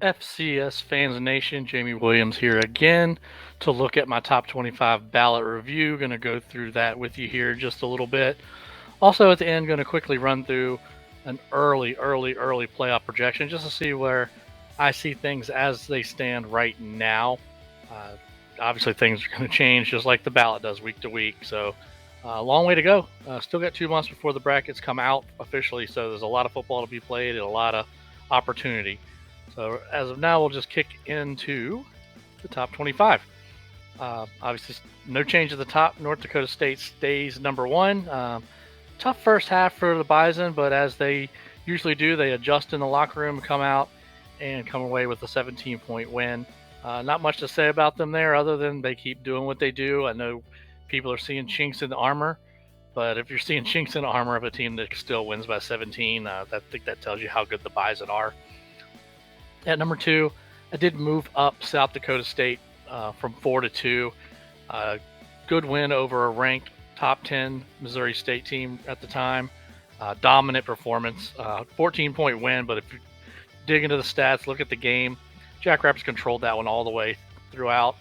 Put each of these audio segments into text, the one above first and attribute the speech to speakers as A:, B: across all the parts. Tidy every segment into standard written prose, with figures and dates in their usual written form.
A: FCS Fans Nation, Jamie Williams here again to look at my top 25 ballot review. Going to go through that with you here just a little bit. Also, at the end, going to quickly run through an early playoff projection just to see where I see things as they stand right now. Uh, Obviously, things are going to change just like the ballot does week to week. So, long way to go. Still got 2 months before the brackets come out officially. So, there's a lot of football to be played and a lot of opportunity. So as of now, we'll just kick into the top 25. Obviously, no change at the top. North Dakota State stays number one. Tough first half for the Bison, but as they usually do, they adjust in the locker room, come out, and come away with a 17-point win. Not much to say about them there other than they keep doing what they do. I know people are seeing chinks in the armor, but if you're seeing chinks in the armor of a team that still wins by 17, I think that tells you how good the Bison are. At number two, I did move up South Dakota State from 4 to 2. Good win over a ranked top 10 Missouri State team at the time. Dominant performance, 14-point win. But if you dig into the stats, look at the game, Jackrabbits controlled that one all the way throughout.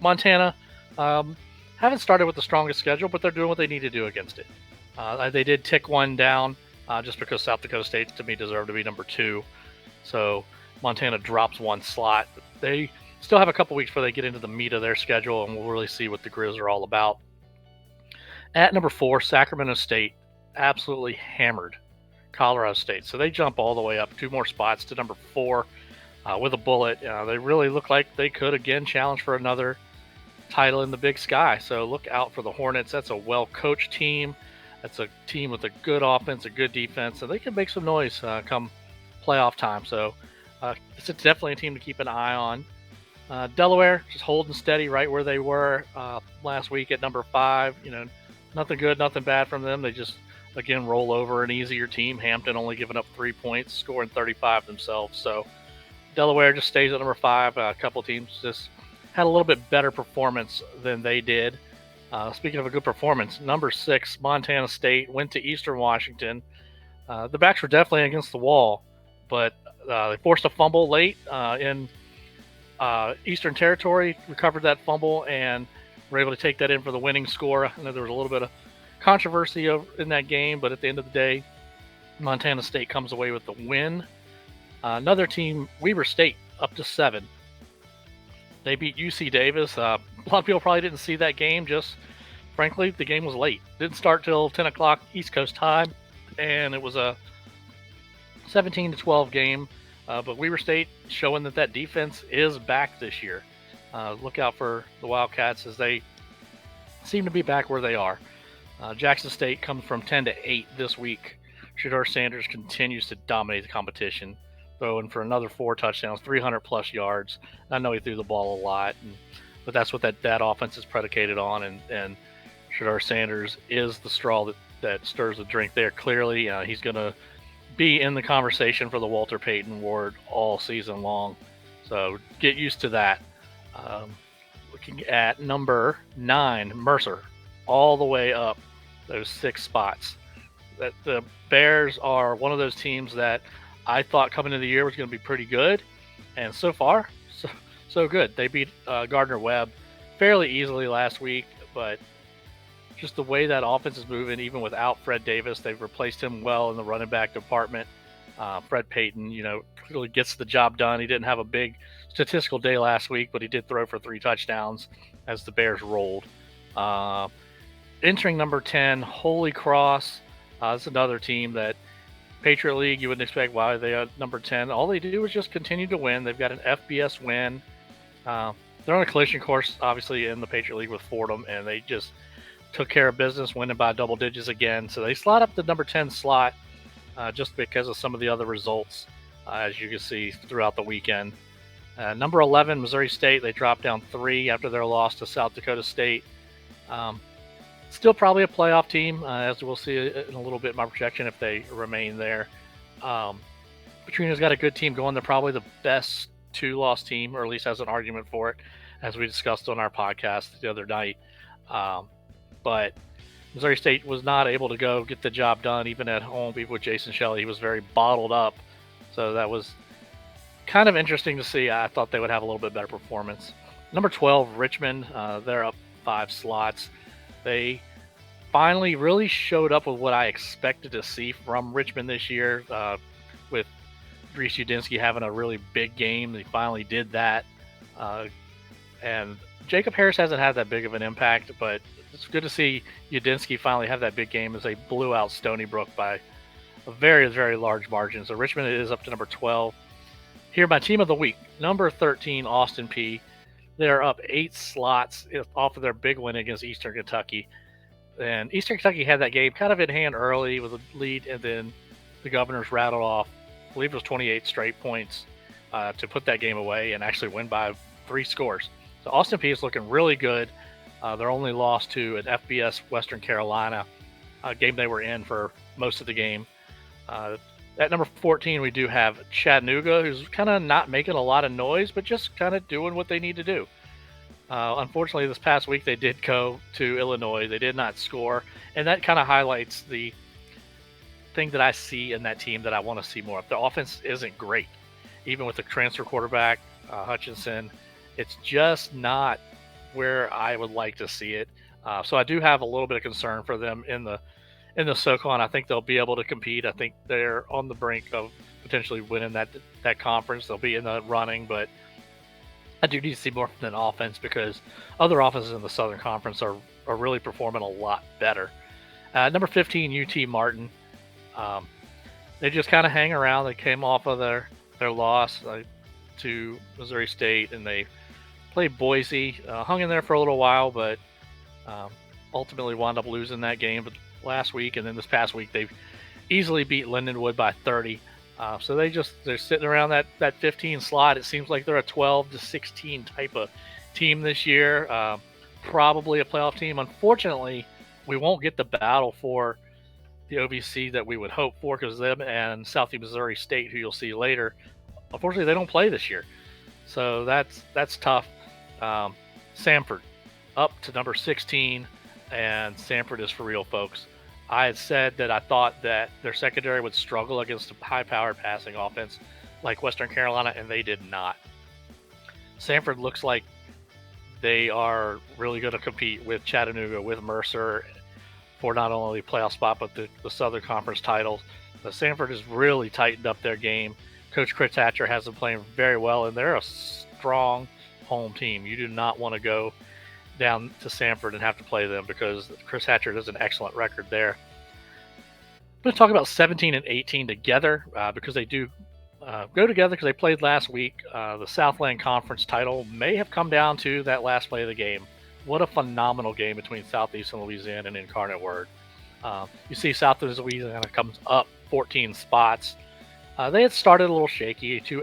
A: Montana haven't started with the strongest schedule, but they're doing what they need to do against it. They did tick one down just because South Dakota State, to me, deserved to be number 2. So Montana drops one slot. They still have a couple weeks before they get into the meat of their schedule, and we'll really see what the Grizz are all about. At number 4, Sacramento State absolutely hammered Colorado State. So they jump all the way up 2 more spots to number 4 with a bullet. They really look like they could, again, challenge for another title in the Big Sky. So look out for the Hornets. That's a well-coached team. That's a team with a good offense, a good defense, and they can make some noise come playoff time. So it's definitely a team to keep an eye on. Delaware just holding steady right where they were last week at number 5. Nothing good, nothing bad from them. They just, again, roll over an easier team. Hampton only giving up 3 points, scoring 35 themselves. So Delaware just stays at number 5. A couple teams just had a little bit better performance than they did. Speaking of a good performance, number 6, Montana State, went to Eastern Washington. The backs were definitely against the wall, but they forced a fumble late in Eastern Territory, recovered that fumble, and were able to take that in for the winning score. I know there was a little bit of controversy in that game, but at the end of the day, Montana State comes away with the win. Another team, Weber State, up to 7. They beat UC Davis. A lot of people probably didn't see that game. Just, frankly, the game was late. Didn't start till 10 o'clock East Coast time, and it was a 17-12 game. But Weber State showing that defense is back this year. Look out for the Wildcats as they seem to be back where they are. Jackson State comes from 10 to 8 this week. Shedeur Sanders continues to dominate the competition, throwing for another 4 touchdowns, 300-plus yards. I know he threw the ball a lot, but that's what that offense is predicated on, and Shedeur Sanders is the straw that stirs the drink there. Clearly, he's going to be in the conversation for the Walter Payton Award all season long. So get used to that. Looking at number 9, Mercer, all the way up those 6 spots. That the Bears are one of those teams that I thought coming into the year was going to be pretty good, and so far, so good. They beat Gardner Webb fairly easily last week, but just the way that offense is moving, even without Fred Davis, they've replaced him well in the running back department. Fred Payton, clearly gets the job done. He didn't have a big statistical day last week, but he did throw for 3 touchdowns as the Bears rolled. Entering number 10, Holy Cross. It's another team that Patriot League, you wouldn't expect why they are number 10. All they do is just continue to win. They've got an FBS win. They're on a collision course, obviously, in the Patriot League with Fordham, and they just took care of business, winning by double digits again. So they slot up the number 10 slot just because of some of the other results, as you can see throughout the weekend. Number 11, Missouri State, they dropped down 3 after their loss to South Dakota State. Still probably a playoff team, as we'll see in a little bit in my projection if they remain there. Petrino's got a good team going. They're probably the best 2-loss team, or at least has an argument for it, as we discussed on our podcast the other night. But Missouri State was not able to go get the job done, even at home. Even with Jason Shelley, he was very bottled up. So that was kind of interesting to see. I thought they would have a little bit better performance. Number 12, Richmond. They're up 5 slots. They finally really showed up with what I expected to see from Richmond this year, with Reese Udinsky having a really big game. They finally did that. And Jacob Harris hasn't had that big of an impact, but it's good to see Udinsky finally have that big game as they blew out Stony Brook by a very, very large margin. So Richmond is up to number 12. Here, my team of the week, number 13, Austin Peay. They're up 8 slots off of their big win against Eastern Kentucky. And Eastern Kentucky had that game kind of in hand early with a lead, and then the Governors rattled off, I believe it was 28 straight points to put that game away and actually win by 3 scores. So Austin Peay is looking really good. Their only loss to an FBS Western Carolina game they were in for most of the game. At number 14, we do have Chattanooga, who's kind of not making a lot of noise, but just kind of doing what they need to do. Unfortunately, this past week they did go to Illinois. They did not score, and that kind of highlights the thing that I see in that team that I want to see more of. The offense isn't great, even with the transfer quarterback Hutchinson. It's just not where I would like to see it. So I do have a little bit of concern for them in the SoCon. I think they'll be able to compete. I think they're on the brink of potentially winning that conference. They'll be in the running, but I do need to see more from an offense because other offenses in the Southern Conference are really performing a lot better. Number 15, UT Martin. They just kind of hang around. They came off of their loss to Missouri State, and they played Boise. Hung in there for a little while, but ultimately wound up losing that game last week. And then this past week, they easily beat Lindenwood by 30. So they're sitting around that 15 slot. It seems like they're a 12 to 16 type of team this year. Probably a playoff team. Unfortunately, we won't get the battle for the OVC that we would hope for, because them and Southeast Missouri State, who you'll see later, unfortunately they don't play this year. So that's tough. Samford up to number 16, and Samford is for real, folks. I had said that I thought that their secondary would struggle against a high-powered passing offense like Western Carolina, and they did not. Samford looks like they are really going to compete with Chattanooga, with Mercer, for not only the playoff spot, but the Southern Conference titles. Samford has really tightened up their game. Coach Chris Hatcher has them playing very well, and they're a strong home team. You do not want to go down to Samford and have to play them, because Chris Hatcher does an excellent record there. I'm going to talk about 17 and 18 together because they do go together, because they played last week. The Southland Conference title may have come down to that last play of the game. What a phenomenal game between Southeastern Louisiana and Incarnate Word. You see Southeastern Louisiana comes up 14 spots. They had started a little shaky, 2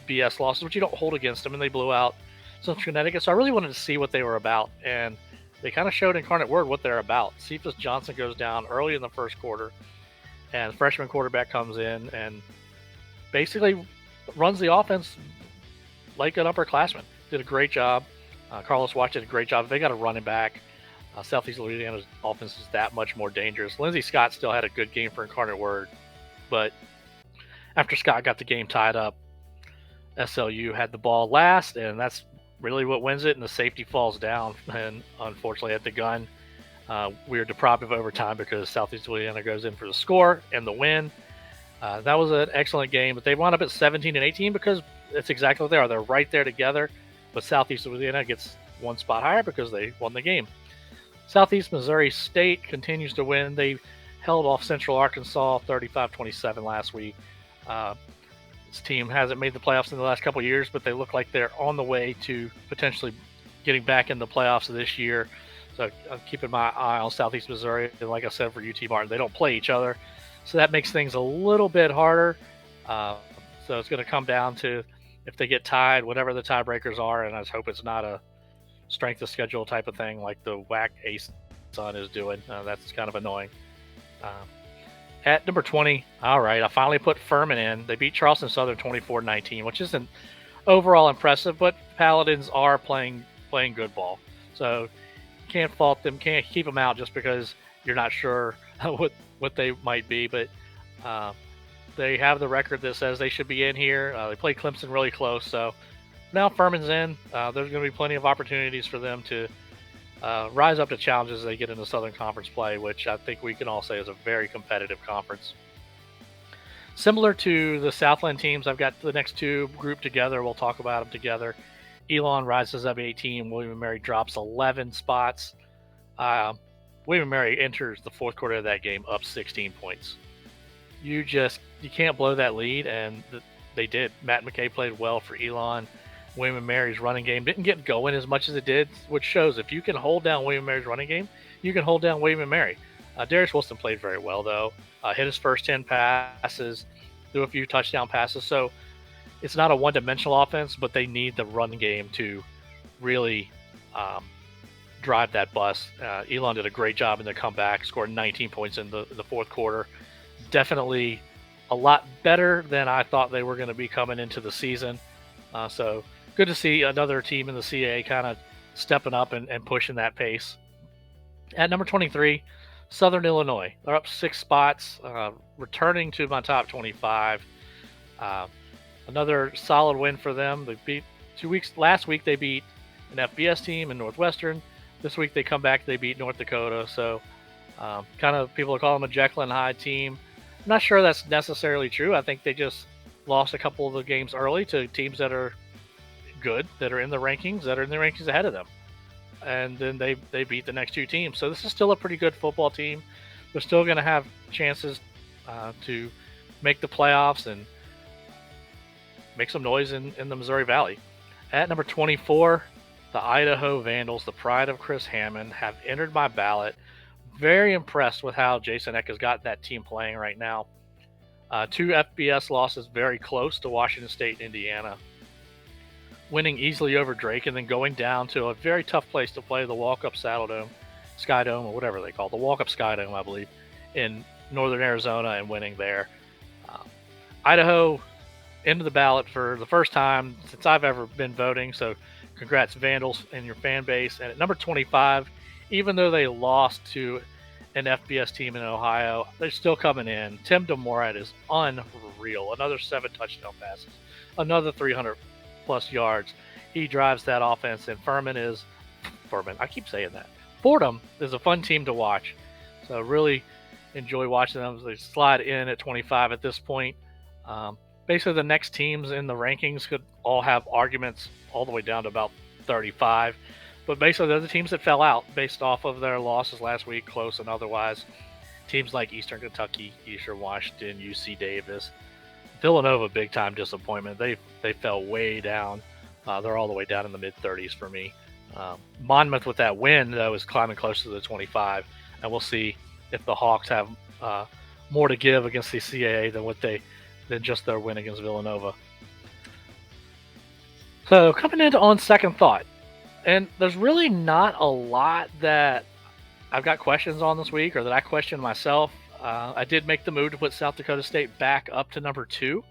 A: FBS losses, which you don't hold against them, and they blew out Central Connecticut. So I really wanted to see what they were about, and they kind of showed Incarnate Word what they're about. Cephas Johnson goes down early in the first quarter, and the freshman quarterback comes in and basically runs the offense like an upperclassman. Did a great job. Carlos Watch did a great job. They got a running back. Southeast Louisiana's offense is that much more dangerous. Lindsey Scott still had a good game for Incarnate Word, but after Scott got the game tied up, SLU had the ball last, and that's really what wins it, and the safety falls down, and unfortunately at the gun, we are deprived of overtime because Southeast Louisiana goes in for the score and the win. That was an excellent game, but they wound up at 17 and 18 because it's exactly what they are. They're right there together, but Southeast Louisiana gets one spot higher because they won the game. Southeast Missouri State continues to win. They held off Central Arkansas 35-27 last week. This team hasn't made the playoffs in the last couple of years, but they look like they're on the way to potentially getting back in the playoffs this year. So I'm keeping my eye on Southeast Missouri. And like I said, for UT Martin, they don't play each other, so that makes things a little bit harder. So it's going to come down to if they get tied, whatever the tiebreakers are, and I just hope it's not a strength of schedule type of thing like the WAC Ace Sun is doing. That's kind of annoying. At number 20, all right, I finally put Furman in. They beat Charleston Southern 24-19, which isn't overall impressive, but Paladins are playing good ball. So can't fault them, can't keep them out just because you're not sure what they might be. But They have the record that says they should be in here. They played Clemson really close, so now Furman's in. There's going to be plenty of opportunities for them to rise up to challenges as they get into Southern Conference play, which I think we can all say is a very competitive conference. Similar to the Southland teams, I've got the next two grouped together. We'll talk about them together. Elon rises up 18. William & Mary drops 11 spots. William & Mary enters the fourth quarter of that game up 16 points. You can't blow that lead, and they did. Matt McKay played well for Elon. William & Mary's running game didn't get going as much as it did, which shows if you can hold down William & Mary's running game, you can hold down William & Mary. Darius Wilson played very well, though. Hit his first 10 passes, threw a few touchdown passes. So it's not a one-dimensional offense, but they need the run game to really drive that bus. Elon did a great job in the comeback, scored 19 points in the fourth quarter. Definitely a lot better than I thought they were going to be coming into the season. So good to see another team in the CAA kind of stepping up and pushing that pace. At number 23, Southern Illinois. They're up 6 spots, returning to my top 25. Another solid win for them. They beat last week they beat an FBS team in Northwestern. This week they come back, they beat North Dakota. So kind of people are calling them a Jekyll and Hyde team. I'm not sure that's necessarily true. I think they just lost a couple of the games early to teams that are good, that are in the rankings ahead of them. And then they beat the next two teams. So this is still a pretty good football team. They're still going to have chances to make the playoffs and make some noise in the Missouri Valley. At number 24, the Idaho Vandals, the pride of Chris Hammond, have entered my ballot. Very impressed with how Jason Eck has got that team playing right now. 2 FBS losses very close to Washington State and Indiana. Winning easily over Drake and then going down to a very tough place to play, the Walk-Up Sky Dome, or whatever they call it, the Walk-Up Sky Dome, I believe, in northern Arizona, and winning there. Idaho into the ballot for the first time since I've ever been voting, so congrats Vandals and your fan base. And at number 25, even though they lost to an FBS team in Ohio, they're still coming in. Tim DeMorat is unreal. Another 7 touchdown passes, another 300-plus yards. He drives that offense, and Furman, I keep saying that. Fordham is a fun team to watch. So really enjoy watching them as they slide in at 25 at this point. Basically, the next teams in the rankings could all have arguments all the way down to about 35. But basically, they're the teams that fell out based off of their losses last week, close and otherwise. Teams like Eastern Kentucky, Eastern Washington, UC Davis. Villanova, big-time disappointment. They fell way down. They're all the way down in the mid-30s for me. Monmouth, with that win, though, is climbing closer to the 25. And we'll see if the Hawks have more to give against the CAA than just their win against Villanova. So coming into on second thought, and there's really not a lot that I've got questions on this week or that I question myself. I did make the move to put South Dakota State back up to number 2.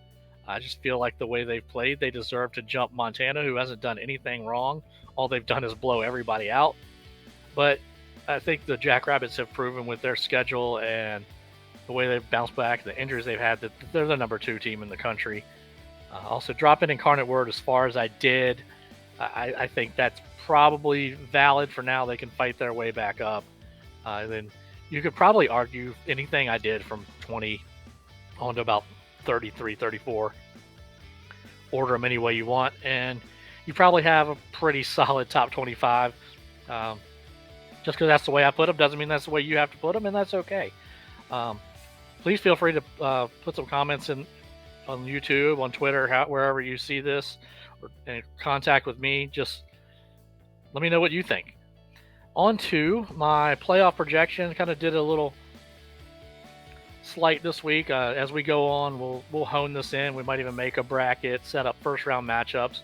A: I just feel like the way they've played, they deserve to jump Montana, who hasn't done anything wrong. All they've done is blow everybody out. But I think the Jackrabbits have proven with their schedule and the way they've bounced back, the injuries they've had, that they're the number 2 team in the country. Also, dropping Incarnate Word as far as I did, I think that's probably valid for now. They can fight their way back up. Then you could probably argue anything I did from 20 on to about 33, 34. Order them any way you want, and you probably have a pretty solid top 25. Just because that's the way I put them doesn't mean that's the way you have to put them, and that's okay. Please feel free to put some comments on YouTube, on Twitter, wherever you see this, or in contact with me. Just let me know what you think. On to my playoff projection. Kind of did a little slight this week. As we go on, we'll hone this in. We might even make a bracket, set up first round matchups.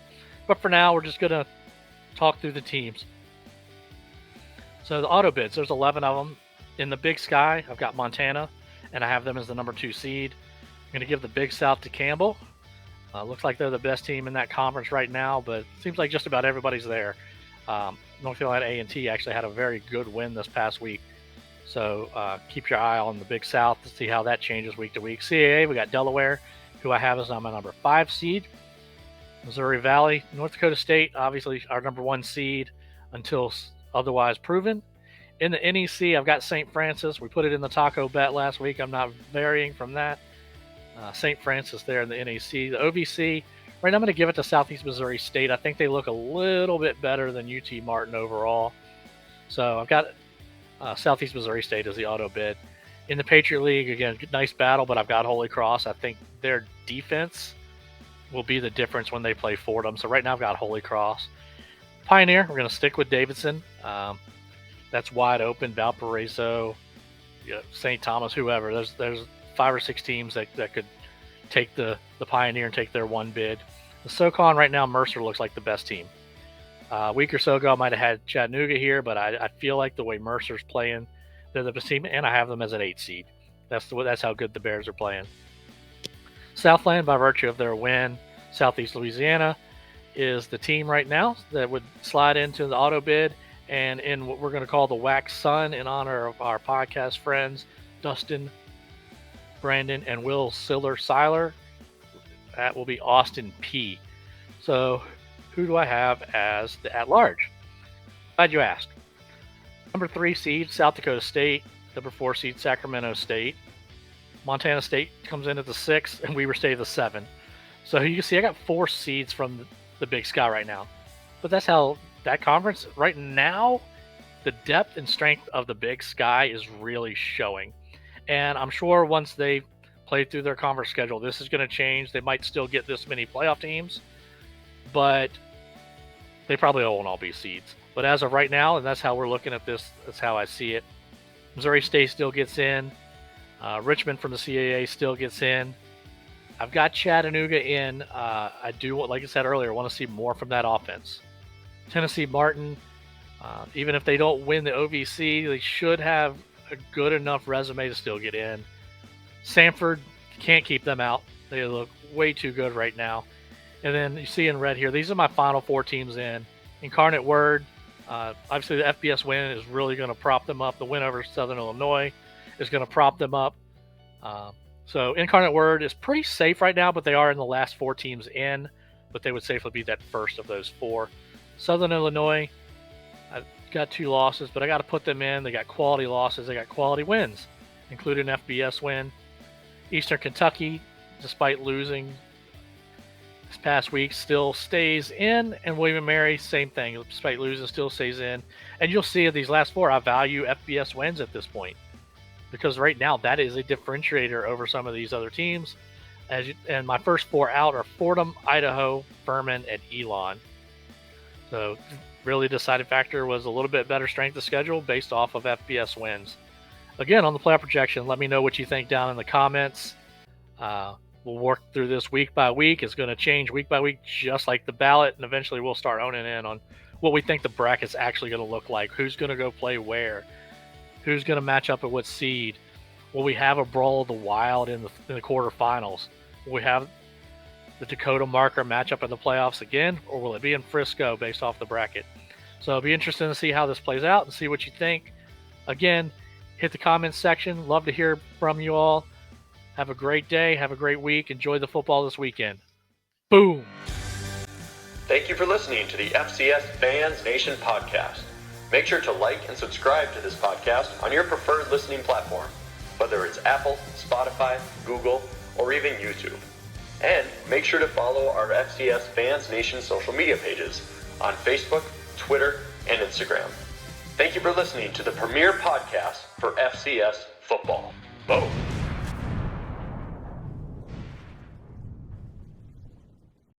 A: But for now, we're just going to talk through the teams. So the auto bids, there's 11 of them. In the Big Sky, I've got Montana, and I have them as the number 2 seed. I'm going to give the Big South to Campbell. Looks like they're the best team in that conference right now, but it seems like just about everybody's there. North Carolina A&T actually had a very good win this past week. So keep your eye on the Big South to see how that changes week to week. CAA, we got Delaware, who I have as my number 5 seed. Missouri Valley, North Dakota State, obviously our number 1 seed until otherwise proven. In the NEC, I've got St. Francis. We put it in the taco bet last week. I'm not varying from that. St. Francis there in the NEC. The OVC, right now I'm going to give it to Southeast Missouri State. I think they look a little bit better than UT Martin overall. So I've got Southeast Missouri State as the auto bid. In the Patriot League, again, nice battle, but I've got Holy Cross. I think their defense will be the difference when they play Fordham. So right now I've got Holy Cross. Pioneer, we're going to stick with Davidson. That's wide open. Valparaiso, St. Thomas, whoever. There's 5 or 6 teams that could take the Pioneer and take their 1 bid. The SoCon right now, Mercer looks like the best team. A week or so ago, I might have had Chattanooga here, but I feel like the way Mercer's playing, they're the best team, and I have them as an 8 seed. That's how good the Bears are playing. Southland, by virtue of their win, Southeast Louisiana, is the team right now that would slide into the auto bid. And in what we're going to call the Wax Sun, in honor of our podcast friends, Dustin, Brandon, and Will Seiler, that will be Austin Peay. So who do I have as the at-large? Glad you asked. Number 3 seed, South Dakota State. Number 4 seed, Sacramento State. Montana State comes in at the 6, and Weber State the 7. So you can see I got 4 seeds from the Big Sky right now. But that's how that conference right now, the depth and strength of the Big Sky is really showing. And I'm sure once they play through their conference schedule, this is going to change. They might still get this many playoff teams, but they probably won't all be seeds. But as of right now, and that's how we're looking at this, that's how I see it. Missouri State still gets in. Richmond from the CAA still gets in. I've got Chattanooga in. I do, like I said earlier, want to see more from that offense. Tennessee Martin, even if they don't win the OVC, they should have a good enough resume to still get in. Samford, can't keep them out. They look way too good right now. And then you see in red here, these are my final 4 teams in. Incarnate Word, obviously the FBS win is really going to prop them up. The win over Southern Illinois is going to prop them up. So Incarnate Word is pretty safe right now, but they are in the last 4 teams in, but they would safely be that first of those 4. Southern Illinois, I've got 2 losses, but I got to put them in. They got quality losses. They got quality wins, including an FBS win. Eastern Kentucky, despite losing this past week, still stays in. And William & Mary, same thing. Despite losing, still stays in. And you'll see in these last 4, I value FBS wins at this point, because right now that is a differentiator over some of these other teams. And my first 4 out are Fordham, Idaho, Furman, and Elon. So really the deciding factor was a little bit better strength of schedule based off of FBS wins. Again, on the playoff projection, let me know what you think down in the comments. We'll work through this week by week. It's going to change week by week, just like the ballot, and eventually we'll start owning in on what we think the bracket's actually going to look like. Who's going to go play where? Who's going to match up at what seed? Will we have a Brawl of the Wild in the quarterfinals? Will we have the Dakota marker matchup in the playoffs again, or will it be in Frisco based off the bracket? So it'll be interesting to see how this plays out and see what you think. Again, hit the comments section. Love to hear from you all. Have a great day. Have a great week. Enjoy the football this weekend. Boom.
B: Thank you for listening to the FCS Fans Nation podcast. Make sure to like and subscribe to this podcast on your preferred listening platform, whether it's Apple, Spotify, Google, or even YouTube. And make sure to follow our FCS Fans Nation social media pages on Facebook, Twitter, and Instagram. Thank you for listening to the premier podcast for FCS football. Boom.